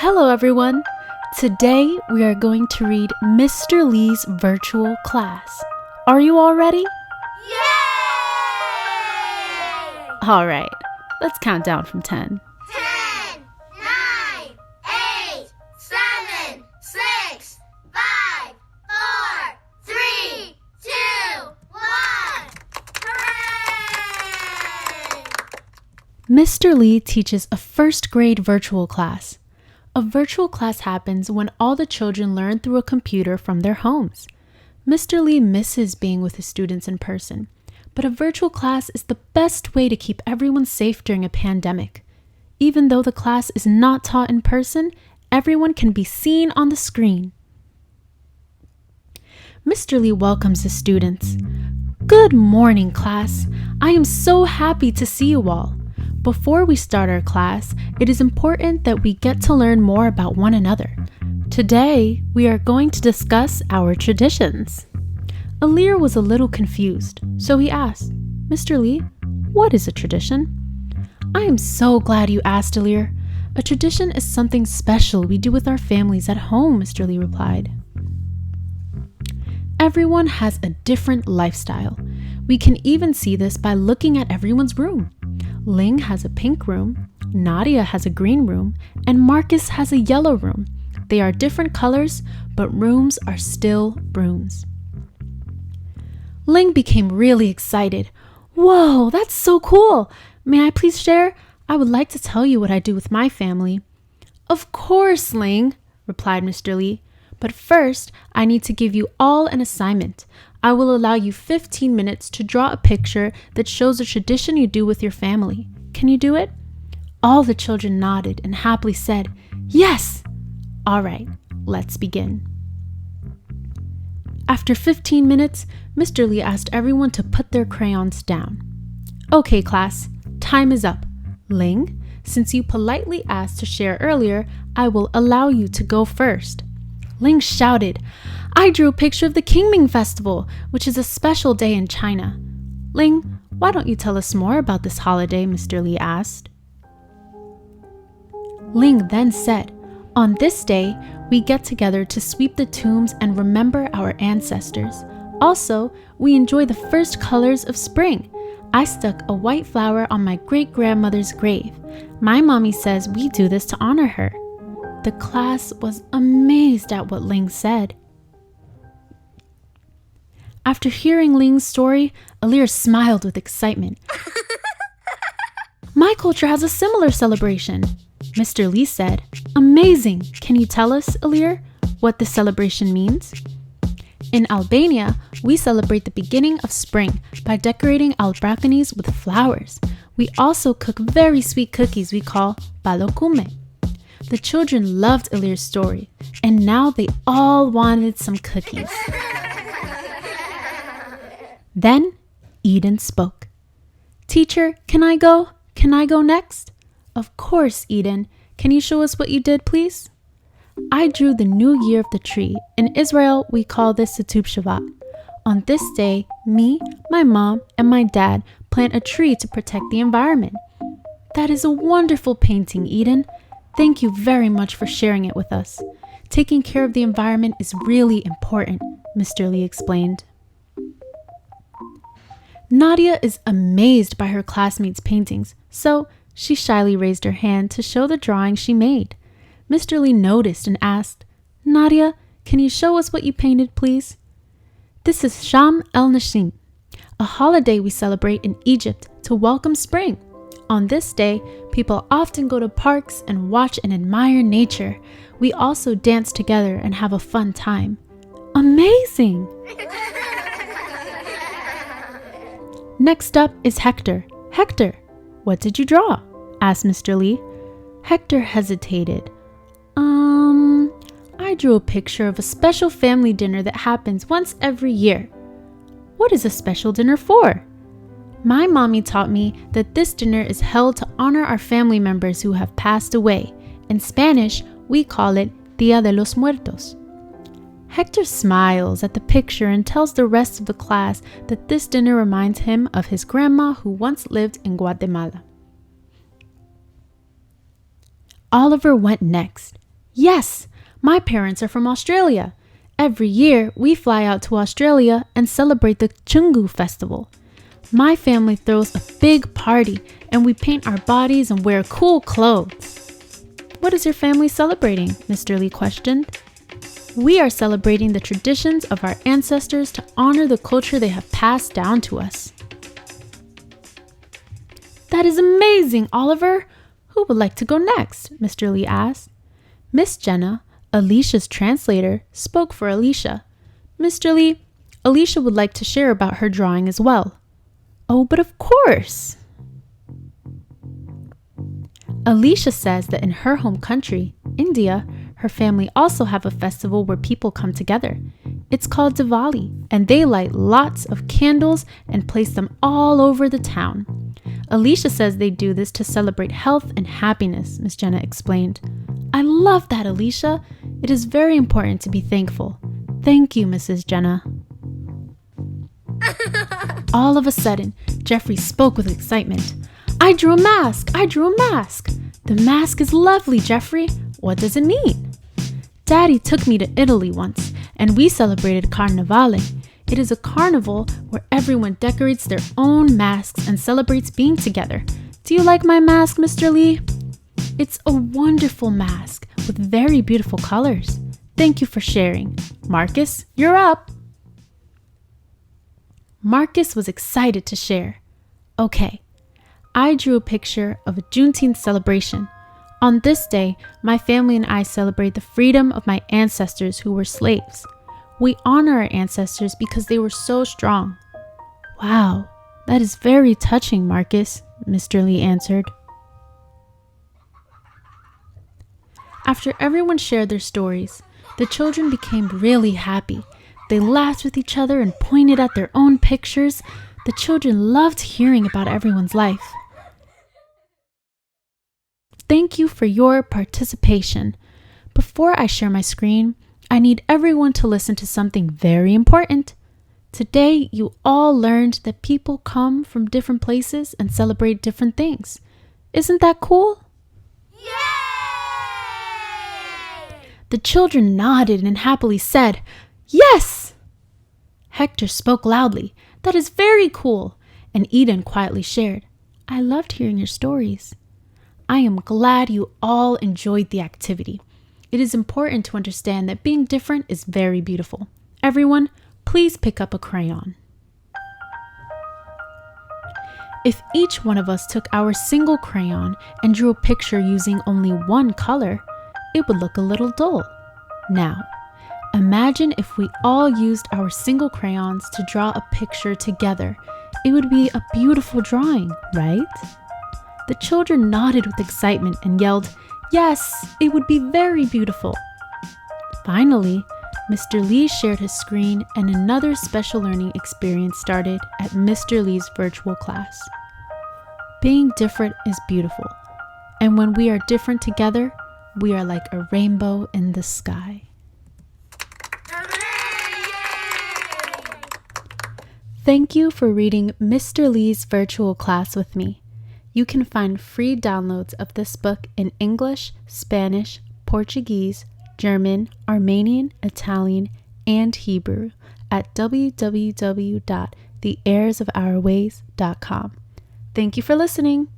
Hello everyone! Today we are going to read Mr. Lee's virtual class. Are you all ready? Yay! Alright, let's count down from 10. 10, 9, 8, 7, 6, 5, 4, 3, 2, 1. Hooray! Mr. Lee teaches a first grade virtual class. A virtual class happens when all the children learn through a computer from their homes. Mr. Lee misses being with his students in person, but a virtual class is the best way to keep everyone safe during a pandemic. Even though the class is not taught in person, everyone can be seen on the screen. Mr. Lee welcomes his students. Good morning, class. I am so happy to see you all. Before we start our class, it is important that we get to learn more about one another. Today, we are going to discuss our traditions. Alir was a little confused, so he asked, Mr. Lee, what is a tradition? I am so glad you asked, Alir. A tradition is something special we do with our families at home, Mr. Lee replied. Everyone has a different lifestyle. We can even see this by looking at everyone's room. Ling has a pink room, Nadia has a green room, and Marcus has a yellow room. They are different colors, but rooms are still rooms. Ling became really excited. Whoa, that's so cool! May I please share? I would like to tell you what I do with my family. Of course, Ling, replied Mr. Lee. But first, I need to give you all an assignment. I will allow you 15 minutes to draw a picture that shows a tradition you do with your family. Can you do it? All the children nodded and happily said, Yes! All right, let's begin. After 15 minutes, Mr. Lee asked everyone to put their crayons down. Okay, class, time is up. Ling, since you politely asked to share earlier, I will allow you to go first. Ling shouted, I drew a picture of the Qingming Festival, which is a special day in China. Ling, why don't you tell us more about this holiday, Mr. Lee asked. Ling then said, on this day, we get together to sweep the tombs and remember our ancestors. Also, we enjoy the first colors of spring. I stuck a white flower on my great-grandmother's grave. My mommy says we do this to honor her. The class was amazed at what Ling said. After hearing Ling's story, Alir smiled with excitement. My culture has a similar celebration. Mr. Lee said, Amazing! Can you tell us, Alir, what this celebration means? In Albania, we celebrate the beginning of spring by decorating albracanis with flowers. We also cook very sweet cookies we call balokume. The children loved Alir's story, and now they all wanted some cookies. Then, Eden spoke. Teacher, can I go? Can I go next? Of course, Eden. Can you show us what you did, please? I drew the new year of the tree. In Israel, we call this Satub Shavat. On this day, me, my mom, and my dad plant a tree to protect the environment. That is a wonderful painting, Eden. Thank you very much for sharing it with us. Taking care of the environment is really important, Mr. Lee explained. Nadia is amazed by her classmates' paintings, so she shyly raised her hand to show the drawing she made. Mr. Lee noticed and asked, Nadia, can you show us what you painted, please? This is Sham el-Nashim, a holiday we celebrate in Egypt to welcome spring. On this day, people often go to parks and watch and admire nature. We also dance together and have a fun time. Amazing! Next up is Hector. Hector, what did you draw? Asked Mr. Lee. Hector hesitated. I drew a picture of a special family dinner that happens once every year. What is a special dinner for? My mommy taught me that this dinner is held to honor our family members who have passed away. In Spanish, we call it Dia de los Muertos. Hector smiles at the picture and tells the rest of the class that this dinner reminds him of his grandma who once lived in Guatemala. Oliver went next. Yes, my parents are from Australia. Every year, we fly out to Australia and celebrate the Chungu festival. My family throws a big party and we paint our bodies and wear cool clothes. What is your family celebrating? Mr. Lee questioned. We are celebrating the traditions of our ancestors to honor the culture they have passed down to us. That is amazing, Oliver. Who would like to go next? Mr. Lee asked. Miss Jenna, Alicia's translator, spoke for Alicia. Mr. Lee, Alicia would like to share about her drawing as well. Oh, but of course. Alicia says that in her home country, India, her family also have a festival where people come together. It's called Diwali, and they light lots of candles and place them all over the town. Alicia says they do this to celebrate health and happiness, Miss Jenna explained. I love that, Alicia. It is very important to be thankful. Thank you, Mrs. Jenna. All of a sudden, Jeffrey spoke with excitement. I drew a mask! I drew a mask! The mask is lovely, Jeffrey. What does it mean? Daddy took me to Italy once, and we celebrated Carnevale. It is a carnival where everyone decorates their own masks and celebrates being together. Do you like my mask, Mr. Lee? It's a wonderful mask with very beautiful colors. Thank you for sharing. Marcus, you're up. Marcus was excited to share. Okay, I drew a picture of a Juneteenth celebration. On this day, my family and I celebrate the freedom of my ancestors who were slaves. We honor our ancestors because they were so strong. Wow, that is very touching, Marcus, Mr. Lee answered. After everyone shared their stories, the children became really happy. They laughed with each other and pointed at their own pictures. The children loved hearing about everyone's life. Thank you for your participation. Before I share my screen, I need everyone to listen to something very important. Today, you all learned that people come from different places and celebrate different things. Isn't that cool? Yay! The children nodded and happily said, Yes! Hector spoke loudly. That is very cool. And Eden quietly shared, I loved hearing your stories. I am glad you all enjoyed the activity. It is important to understand that being different is very beautiful. Everyone, please pick up a crayon. If each one of us took our single crayon and drew a picture using only one color, it would look a little dull. Now, imagine if we all used our single crayons to draw a picture together. It would be a beautiful drawing, right? The children nodded with excitement and yelled, Yes, it would be very beautiful. Finally, Mr. Lee shared his screen and another special learning experience started at Mr. Lee's virtual class. Being different is beautiful, and when we are different together, we are like a rainbow in the sky. Thank you for reading Mr. Lee's virtual class with me. You can find free downloads of this book in English, Spanish, Portuguese, German, Armenian, Italian, and Hebrew at www.theheirsofourways.com. Thank you for listening.